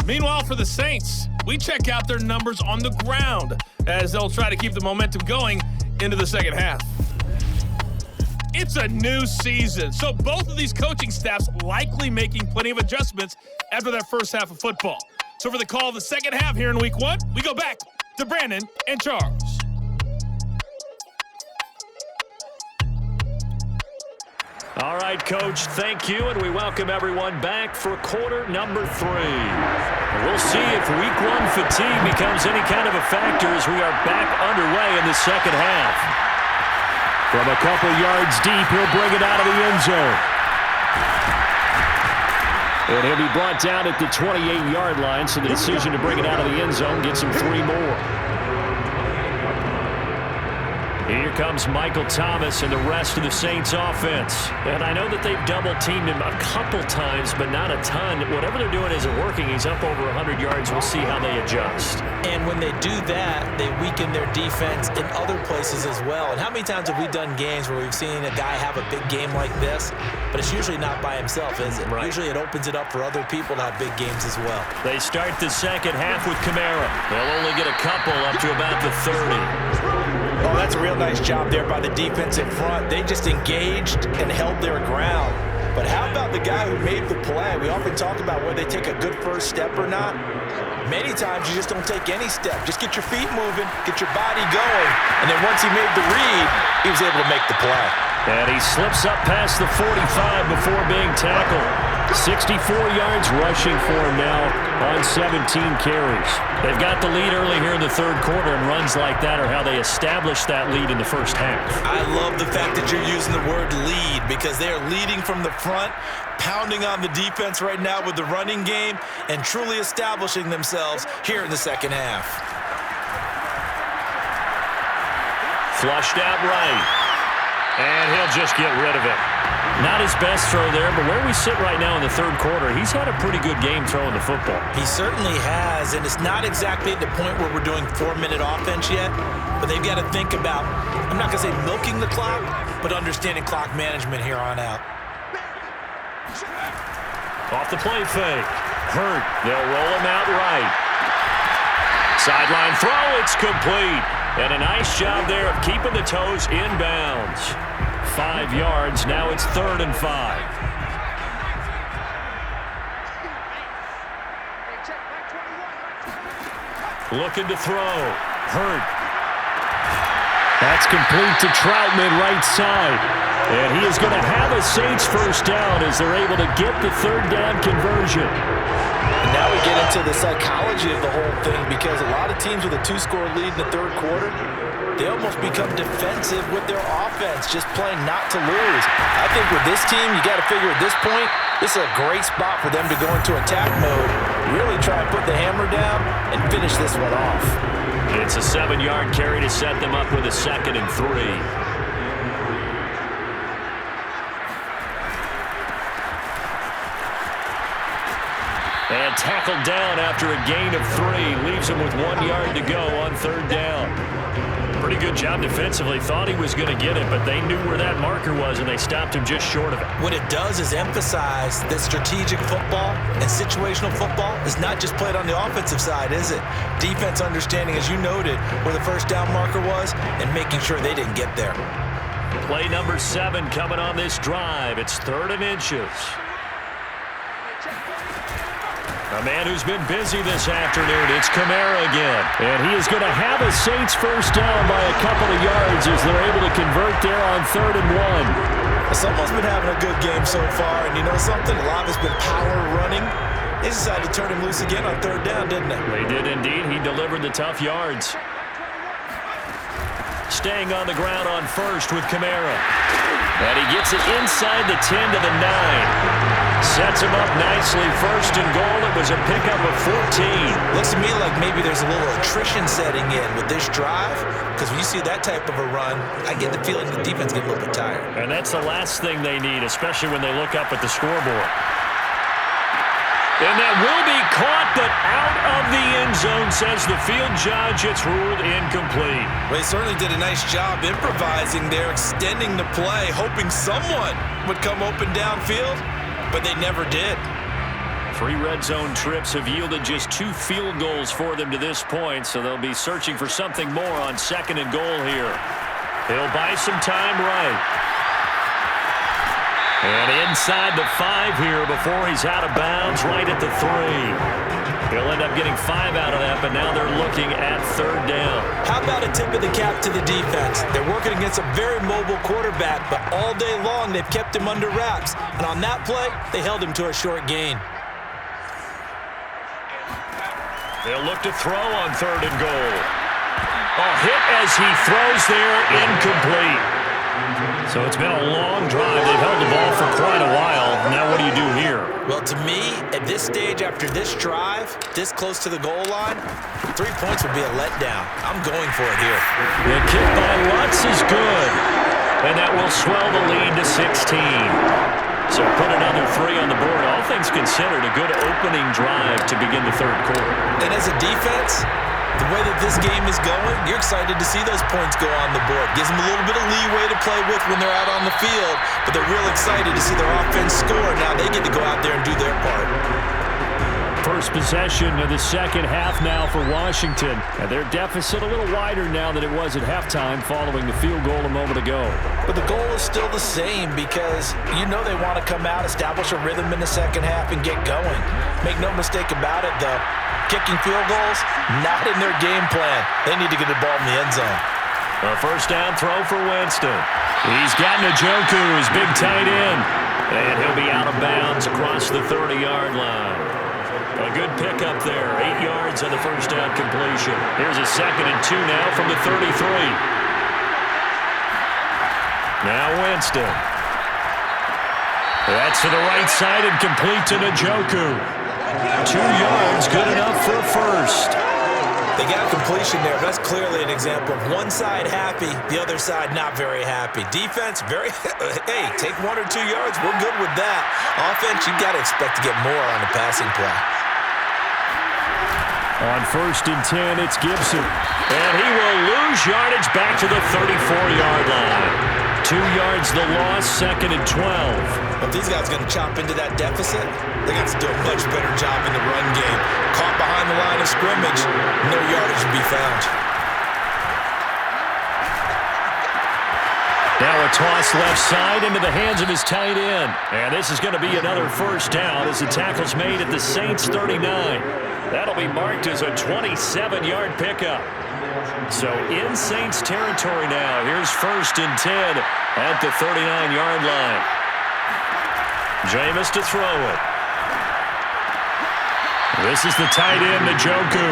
Meanwhile, for the Saints, we check out their numbers on the ground as they'll try to keep the momentum going into the second half. It's a new season, so both of these coaching staffs likely making plenty of adjustments after that first half of football. So for the call of the second half here in week one, we go back to Brandon and Charles. All right, Coach, thank you, and we welcome everyone back for quarter number 3. We'll see if week one fatigue becomes any kind of a factor as we are back underway in the second half. From a couple yards deep, he'll bring it out of the end zone. And he'll be brought down at the 28-yard line, so the decision to bring it out of the end zone gets him 3 more. Here comes Michael Thomas and the rest of the Saints offense. And I know that they've double-teamed him a couple times, but not a ton. Whatever they're doing isn't working. He's up over 100 yards. We'll see how they adjust. And when they do that, they weaken their defense in other places as well. And how many times have we done games where we've seen a guy have a big game like this, but it's usually not by himself, is it? Right. Usually it opens it up for other people to have big games as well. They start the second half with Kamara. They'll only get a couple up to about the 30. Oh, that's a real nice job there by the defense in front. They just engaged and held their ground. But how about the guy who made the play? We often talk about whether they take a good first step or not. Many times you just don't take any step. Just get your feet moving, get your body going. And then once he made the read, he was able to make the play. And he slips up past the 45 before being tackled. 64 yards rushing for him now on 17 carries. They've got the lead early here in the third quarter, and runs like that are how they established that lead in the first half. I love the fact that you're using the word lead because they are leading from the front, pounding on the defense right now with the running game, and truly establishing themselves here in the second half. Flushed out right. And he'll just get rid of it. Not his best throw there, but where we sit right now in the third quarter, he's had a pretty good game throwing the football. He certainly has, and it's not exactly at the point where we're doing 4-minute offense yet, but they've got to think about, I'm not going to say milking the clock, but understanding clock management here on out. Off the play fake. Hurt. They'll roll him out right. Sideline throw, it's complete. And a nice job there of keeping the toes inbounds. 5 yards, now it's 3rd and 5. Looking to throw. Hurt. That's complete to Troutman, right side. And he is going to have a Saints first down as they're able to get the third down conversion. And now we get into the psychology of the whole thing, because a lot of teams with a 2-score lead in the third quarter, they almost become defensive with their offense, just playing not to lose. I think with this team, you got to figure at this point, this is a great spot for them to go into attack mode, really try and put the hammer down and finish this one off. It's a 7-yard carry to set them up with a 2nd and 3. And tackled down after a gain of 3. Leaves him with 1 yard to go on third down. Pretty good job defensively. Thought he was going to get it, but they knew where that marker was, and they stopped him just short of it. What it does is emphasize that strategic football and situational football is not just played on the offensive side, is it? Defense understanding, as you noted, where the first down marker was and making sure they didn't get there. Play number 7 coming on this drive. It's 3rd and inches. A man who's been busy this afternoon, it's Kamara again. And he is going to have a Saints first down by a couple of yards as they're able to convert there on 3rd and 1. Someone's been having a good game so far, and you know something? A lot of it's been power running. They decided to turn him loose again on 3rd down, didn't they? They did indeed. He delivered the tough yards. Staying on the ground on 1st with Kamara. And he gets it inside the 10 to the 9. Sets him up nicely. 1st and goal. It was a pickup of 14. Looks to me like maybe there's a little attrition setting in with this drive, because when you see that type of a run, I get the feeling the defense gets a little bit tired. And that's the last thing they need, especially when they look up at the scoreboard. And that will be caught, but out of the end zone, says the field judge. It's ruled incomplete. Well, they certainly did a nice job improvising there, extending the play, hoping someone would come open downfield, but they never did. 3 red zone trips have yielded just 2 field goals for them to this point, so they'll be searching for something more on 2nd and goal here. He'll buy some time right. And inside the 5 here before he's out of bounds, right at the 3. He'll end up getting 5 out of that, but now they're looking at 3rd down. How about a tip of the cap to the defense? They're working against a very mobile quarterback, but all day long they've kept him under wraps. And on that play, they held him to a short gain. They'll look to throw on 3rd and goal. A hit as he throws there, incomplete. So it's been a long drive. They've held the ball for quite a while. Now what do you do here? Well, to me, at this stage, after this drive, this close to the goal line, 3 points would be a letdown. I'm going for it here. The kick by Lutz is good. And that will swell the lead to 16. So put another 3 on the board. All things considered, a good opening drive to begin the 3rd quarter. And as a defense, the way that this game is going, you're excited to see those points go on the board. Gives them a little bit of leeway to play with when they're out on the field, but they're real excited to see their offense score. Now they get to go out there and do their part. First possession of the second half now for Washington. And their deficit a little wider now than it was at halftime following the field goal a moment ago. But the goal is still the same, because you know they want to come out, establish a rhythm in the second half, and get going. Make no mistake about it, though. Kicking field goals, not in their game plan. They need to get the ball in the end zone. A first down throw for Winston. He's got Njoku, his big tight end. And he'll be out of bounds across the 30-yard line. A good pickup there. 8 yards on the first down completion. Here's a 2nd and 2 now from the 33. Now Winston. That's to the right side and complete to Njoku. 2 yards, good enough for a first. They got completion there, but that's clearly an example of one side happy, the other side not very happy. Defense, hey, take 1 or 2 yards, we're good with that. Offense, you got to expect to get more on the passing play. On 1st and 10, it's Gibson. And he will lose yardage back to the 34-yard line. 2 yards the loss, 2nd and 12. If these guys are going to chop into that deficit, they got to do a much better job in the run game. Caught behind the line of scrimmage, no yardage to be found. Now a toss left side into the hands of his tight end. And this is going to be another first down as the tackle's made at the Saints 39. That'll be marked as a 27-yard pickup. So in Saints territory now. Here's 1st and 10 at the 39-yard line. Jameis to throw it. This is the tight end, Njoku.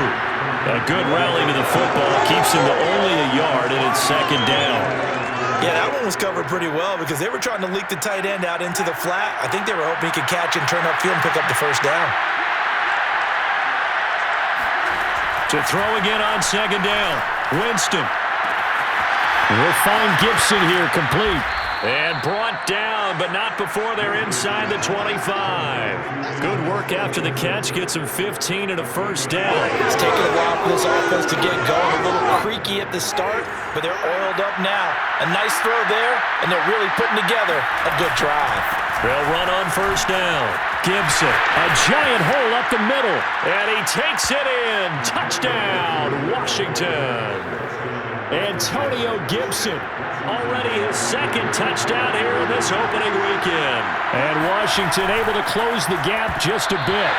A good rally to the football. Keeps him to only a yard, and it's 2nd down. Yeah, that one was covered pretty well because they were trying to leak the tight end out into the flat. I think they were hoping he could catch and turn upfield and pick up the 1st down. To throw again on 2nd down. Winston. We'll find Gibson here complete. And brought down, but not before they're inside the 25. Good work after the catch. Gets him 15 and a 1st down. It's taken a while for this offense to get going. A little creaky at the start, but they're oiled up now. A nice throw there, and they're really putting together a good drive. They'll run on 1st down. Gibson, a giant hole up the middle, and he takes it in. Touchdown, Washington. Antonio Gibson, already his 2nd touchdown here in this opening weekend. And Washington able to close the gap just a bit.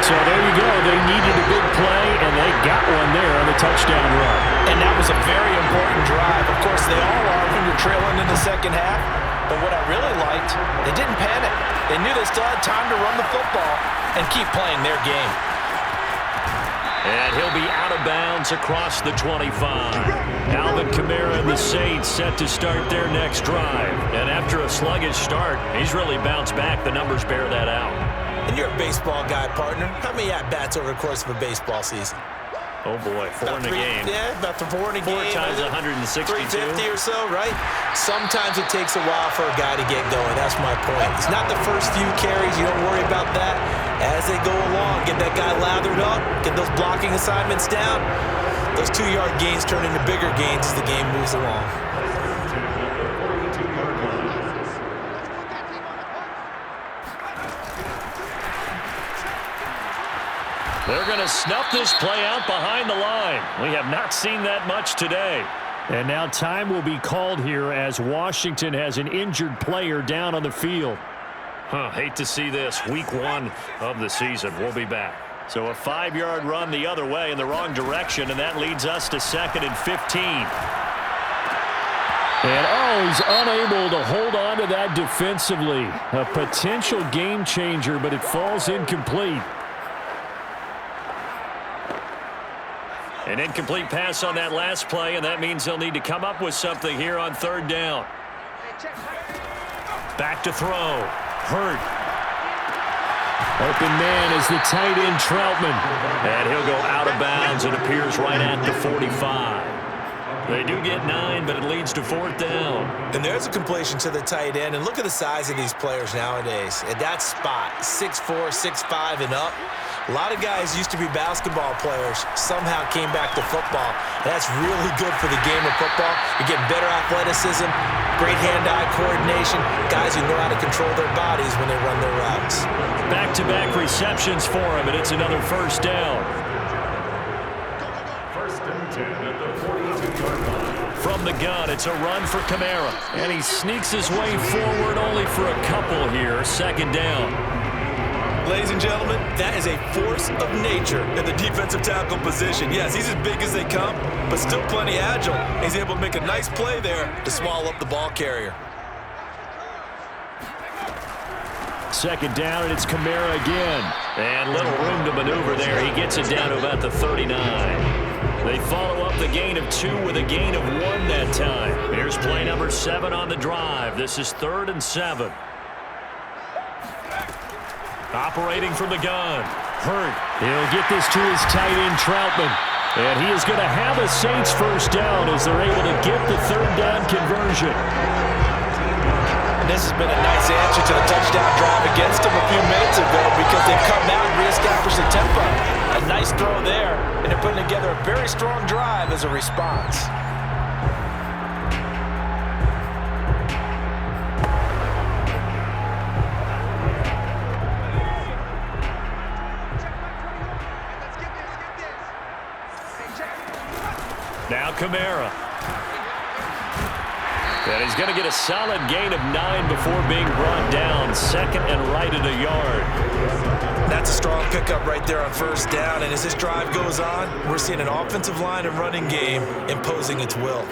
So there you go. They needed a big play, and they got one there on the touchdown run. And that was a very important drive. Of course, they all are when you're trailing in the 2nd half. But what I really liked, they didn't panic. They knew they still had time to run the football and keep playing their game. And he'll be out of bounds across the 25. Alvin Kamara and the Saints set to start their next drive. And after a sluggish start, he's really bounced back. The numbers bear that out. And you're a baseball guy, partner. How many at-bats over the course of a baseball season? Oh, boy, 4 in a game. Yeah, about 4 in a game. 4 times 162. 350 or so, right? Sometimes it takes a while for a guy to get going. That's my point. It's not the first few carries. You don't worry about that. As they go along, get that guy lathered up, get those blocking assignments down. Those 2-yard gains turn into bigger gains as the game moves along. They're going to snuff this play out behind the line. We have not seen that much today. And now time will be called here as Washington has an injured player down on the field. Hate to see this. Week 1 of the season. We'll be back. So a 5-yard run the other way in the wrong direction, and that leads us to 2nd and 15. And he's unable to hold on to that defensively. A potential game changer, but it falls incomplete. An incomplete pass on that last play, and that means they'll need to come up with something here on 3rd down. Back to throw. Hurt. Open man is the tight end Troutman. And he'll go out of bounds and appears right at the 45. They do get 9, but it leads to 4th down. And there's a completion to the tight end. And look at the size of these players nowadays. At that spot, 6'4", 6'5", and up. A lot of guys used to be basketball players, somehow came back to football. That's really good for the game of football. You're getting better athleticism, great hand-eye coordination, guys who know how to control their bodies when they run their routes. Back-to-back receptions for him, and it's another 1st down. 1st and 10 at the 42-yard line. From the gun, it's a run for Kamara. And he sneaks his way forward only for a couple here. 2nd down. Ladies and gentlemen, that is a force of nature in the defensive tackle position. Yes, he's as big as they come, but still plenty agile. He's able to make a nice play there to swallow up the ball carrier. 2nd down, and it's Kamara again. And little room to maneuver there. He gets it down to about the 39. They follow up the gain of 2 with a gain of 1 that time. Here's play number 7 on the drive. This is 3rd and 7. Operating from the gun. Hurt. He'll get this to his tight end, Troutman. And he is going to have a Saints 1st down as they're able to get the 3rd down conversion. This has been a nice answer to the touchdown drive against them a few minutes ago because they've come out and reestablished the tempo. A nice throw there, and they're putting together a very strong drive as a response. Now Kamara. And he's going to get a solid gain of 9 before being brought down. Second and right at a yard. That's a strong pickup right there on first down. And as this drive goes on, we're seeing an offensive line and running game imposing its will.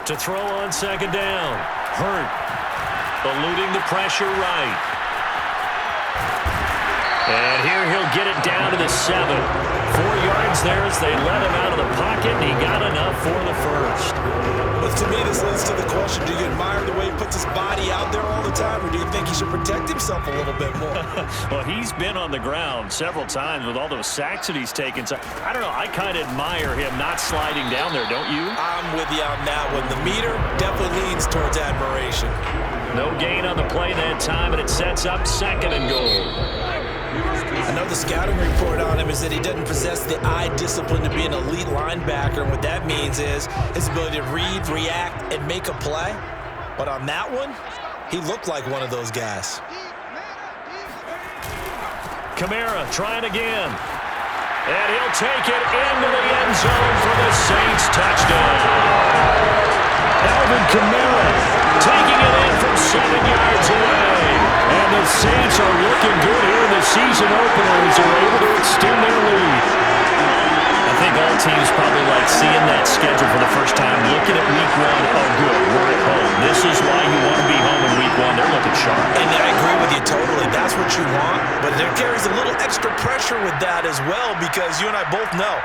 To throw on second down. Hurt. Eluding the pressure right. And here he'll get it down to the 7. 4 yards there as they let him out of the pocket, and he got enough for the first. But to me, this leads to the question, do you admire the way he puts his body out there all the time, or do you think he should protect himself a little bit more? Well, he's been on the ground several times with all those sacks that he's taken. So, I don't know, I kind of admire him not sliding down there, don't you? I'm with you on that one. The meter definitely leans towards admiration. No gain on the play that time, and it sets up second and goal. I know the scouting report on him is that he doesn't possess the eye discipline to be an elite linebacker, and what that means is his ability to read, react, and make a play. But on that one, he looked like one of those guys. Kamara trying again. And he'll take it into the end zone for the Saints touchdown. Alvin Kamara taking it in from 7 yards away. And the Saints are looking good here in the season opener as they're able to extend their lead. I think all teams probably like seeing that schedule for the first time, looking at week 1. Oh, good, we're at home. This is why you want to be home in week 1. They're looking sharp. And I agree with you totally. That's what you want. But there carries a little extra pressure with that as well, because you and I both know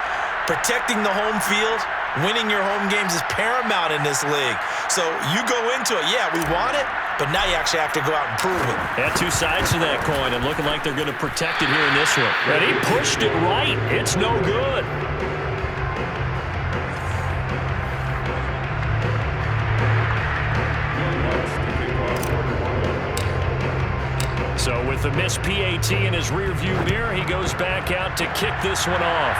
protecting the home field, winning your home games is paramount in this league. So you go into it, yeah, we want it, but now you actually have to go out and prove it. Yeah, 2 sides to that coin, and looking like they're going to protect it here in this one. And he pushed it right. It's no good. So with the missed PAT in his rearview mirror, he goes back out to kick this one off.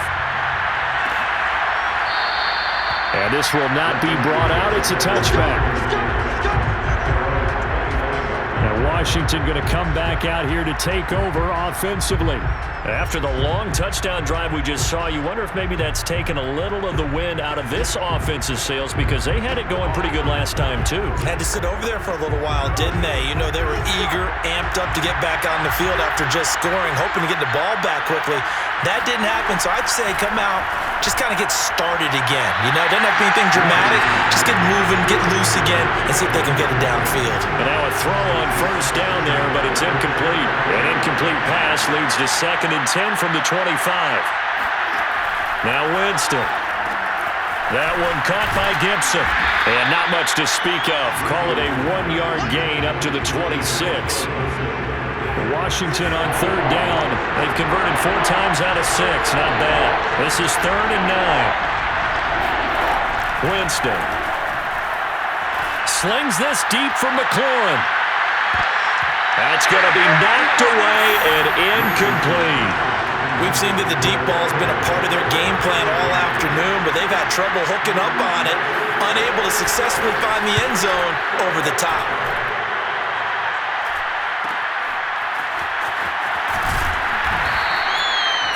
And this will not be brought out. It's a touchback. Now Washington going to come back out here to take over offensively. After the long touchdown drive we just saw, you wonder if maybe that's taken a little of the wind out of this offense's sails, because they had it going pretty good last time too. Had to sit over there for a little while, didn't they? You know, they were eager, amped up to get back on the field after just scoring, hoping to get the ball back quickly. That didn't happen, so I'd say come out, just kind of get started again. You know, doesn't have to be anything dramatic. Just get moving, get loose again, and see if they can get it downfield. And now a throw on first down there, but it's incomplete. An incomplete pass leads to 2nd and 10 from the 25. Now Winston. That one caught by Gibson. And not much to speak of. Call it a 1-yard gain up to the 26. Washington on 3rd down. They've converted 4 times out of 6. Not bad. This is 3rd and 9. Winston slings this deep from McLaurin. That's going to be knocked away and incomplete. We've seen that the deep ball's been a part of their game plan all afternoon, but they've had trouble hooking up on it, unable to successfully find the end zone over the top.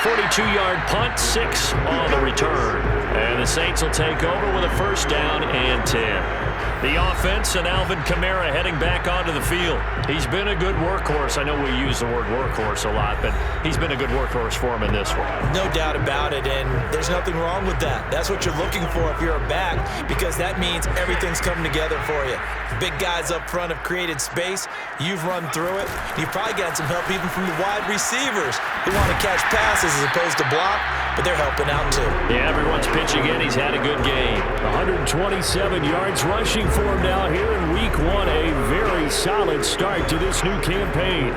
.42-yard punt, 6 on the return. And the Saints will take over with a 1st down and 10. The offense and Alvin Kamara heading back onto the field. He's been a good workhorse. I know we use the word workhorse a lot, but he's been a good workhorse for him in this one. No doubt about it, and there's nothing wrong with that. That's what you're looking for if you're a back, because that means everything's coming together for you. Big guys up front have created space. You've run through it. You've probably gotten some help even from the wide receivers who want to catch passes as opposed to block, but they're helping out too. Yeah, everyone's pitching in. He's had a good game. 127 yards rushing for him now here in week 1. A very solid start to this new campaign.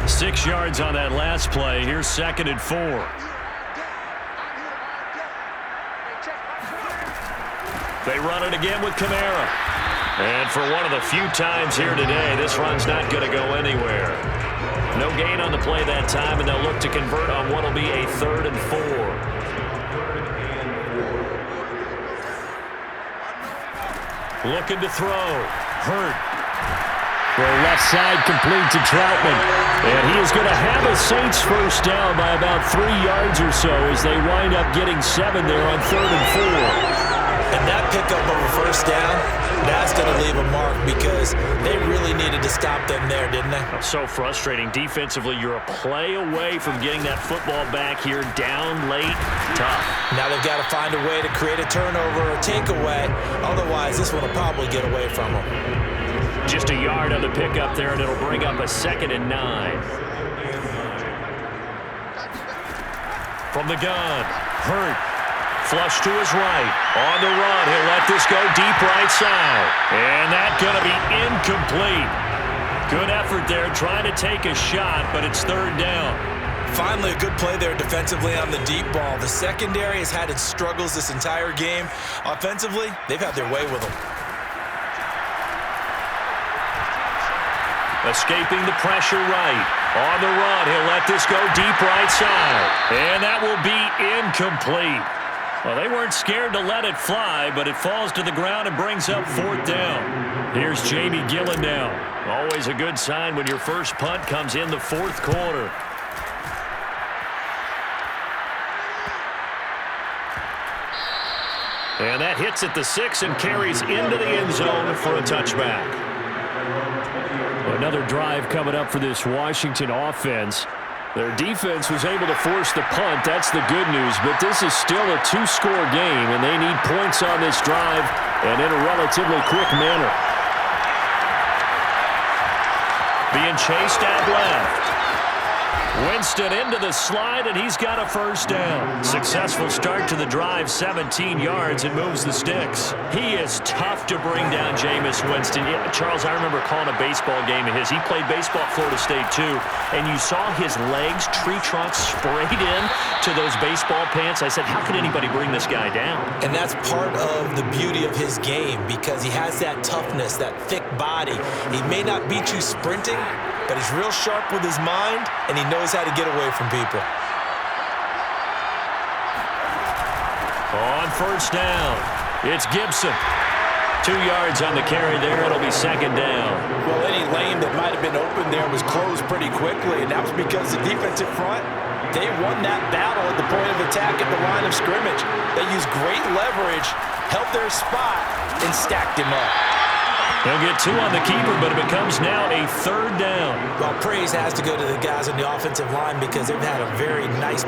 Six yards on that last play. Here's 2nd and 4. They run it again with Kamara. And for one of the few times here today, this run's not going to go anywhere. No gain on the play that time, and they'll look to convert on what will be a 3rd and 4. Looking to throw. Hurt. left side complete to Troutman. And he is going to have a Saints first down by about 3 yards or so as they wind up getting 7 there on 3rd and 4. And that pickup of a first down, that's going to leave a mark because they really needed to stop them there, didn't they? So frustrating. Defensively, you're a play away from getting that football back here down late. Tough. Now they've got to find a way to create a turnover or takeaway. Otherwise, this one will probably get away from them. Just a yard on the pickup there, and it'll bring up a 2nd and 9. From the gun, Hurt. Flush to his right. On the run. He'll let this go deep right side. And that's going to be incomplete. Good effort there trying to take a shot, but it's 3rd down. Finally, a good play there defensively on the deep ball. The secondary has had its struggles this entire game. Offensively, they've had their way with them. Escaping the pressure right. On the run. He'll let this go deep right side. And that will be incomplete. Well, they weren't scared to let it fly, but it falls to the ground and brings up 4th down. Here's Jamie Gillen now. Always a good sign when your first punt comes in the 4th quarter. And that hits at the 6 and carries into the end zone for a touchback. Another drive coming up for this Washington offense. Their defense was able to force the punt. That's the good news. But this is still a 2-score game, and they need points on this drive and in a relatively quick manner. Being chased out left. Winston into the slide, and he's got a first down. Successful start to the drive, 17 yards, and moves the sticks. He is tough to bring down, Jameis Winston. Yeah, Charles, I remember calling a baseball game of his. He played baseball at Florida State, too, and you saw his legs, tree trunks sprayed in to those baseball pants. I said, how could anybody bring this guy down? And that's part of the beauty of his game because he has that toughness, that thick body. He may not beat you sprinting, but he's real sharp with his mind, and he knows how to get away from people. On first down, it's Gibson. 2 yards on the carry there. It'll be 2nd down. Well, any lane that might have been open there was closed pretty quickly, and that was because the defensive front, they won that battle at the point of attack at the line of scrimmage. They used great leverage, held their spot, and stacked him up. They'll get 2 on the keeper, but it becomes now a 3rd down. Well, praise has to go to the guys on the offensive line because they've had a very nice